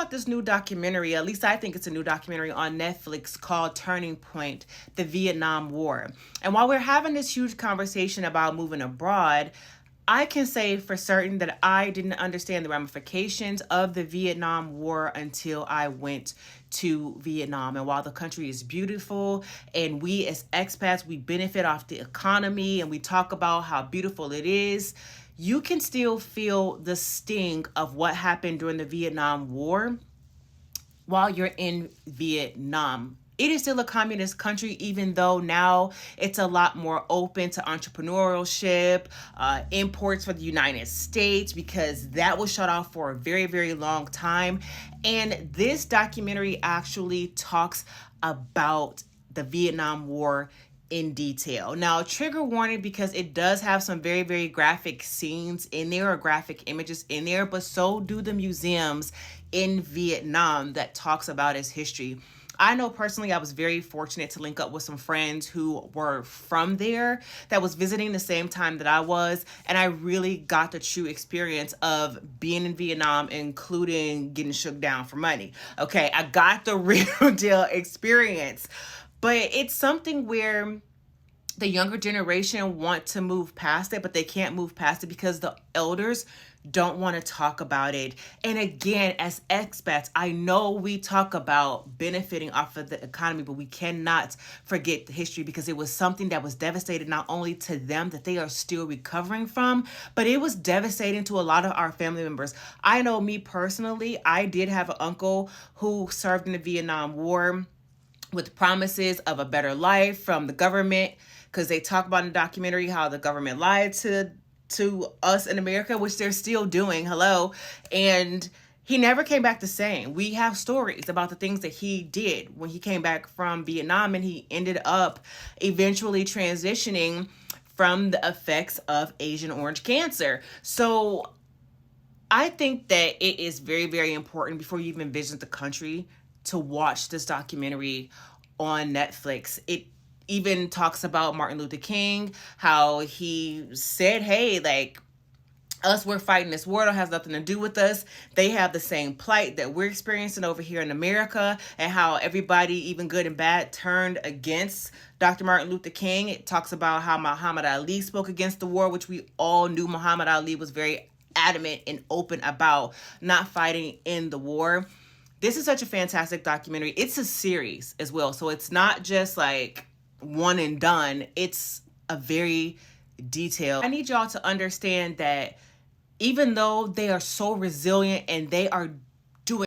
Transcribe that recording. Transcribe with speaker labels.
Speaker 1: about this new documentary, at least I think it's a new documentary on Netflix called Turning Point, the Vietnam War. And while we're having this huge conversation about moving abroad, I can say for certain that I didn't understand the ramifications of the Vietnam War until I went to Vietnam. And while the country is beautiful and we as expats, we benefit off the economy and we talk about how beautiful it is, you can still feel the sting of what happened during the Vietnam War while you're in Vietnam. It is still a communist country, even though now it's a lot more open to entrepreneurship, imports for the United States, because that was shut off for a very, very long time. And this documentary actually talks about the Vietnam War in detail. Now, trigger warning, because it does have some very, very graphic scenes in there, or graphic images in there, but so do the museums in Vietnam that talks about its history. I know personally I was very fortunate to link up with some friends who were from there that was visiting the same time that I was, and I really got the true experience of being in Vietnam, including getting shook down for money. Okay, I got the real deal experience. But it's something where the younger generation want to move past it, but they can't move past it because the elders don't want to talk about it. And again, as expats, I know we talk about benefiting off of the economy, but we cannot forget the history, because it was something that was devastating not only to them that they are still recovering from, but it was devastating to a lot of our family members. I know me personally, I did have an uncle who served in the Vietnam War with promises of a better life from the government, because they talk about in the documentary how the government lied to us in America, which they're still doing. Hello. And he never came back the same. We have stories about the things that he did when he came back from Vietnam, and he ended up eventually transitioning from the effects of Agent Orange cancer. So I think that it is very, very important before you even visit the country to watch this documentary on Netflix. It even talks about Martin Luther King, how he said, hey, like, us, we're fighting this war, it has nothing to do with us. They have the same plight that we're experiencing over here in America, and how everybody, even good and bad, turned against Dr. Martin Luther King. It talks about how Muhammad Ali spoke against the war, which we all knew Muhammad Ali was very adamant and open about not fighting in the war. This is such a fantastic documentary. It's a series as well. So it's not just like one and done. It's a very detailed. I need y'all to understand that even though they are so resilient and they are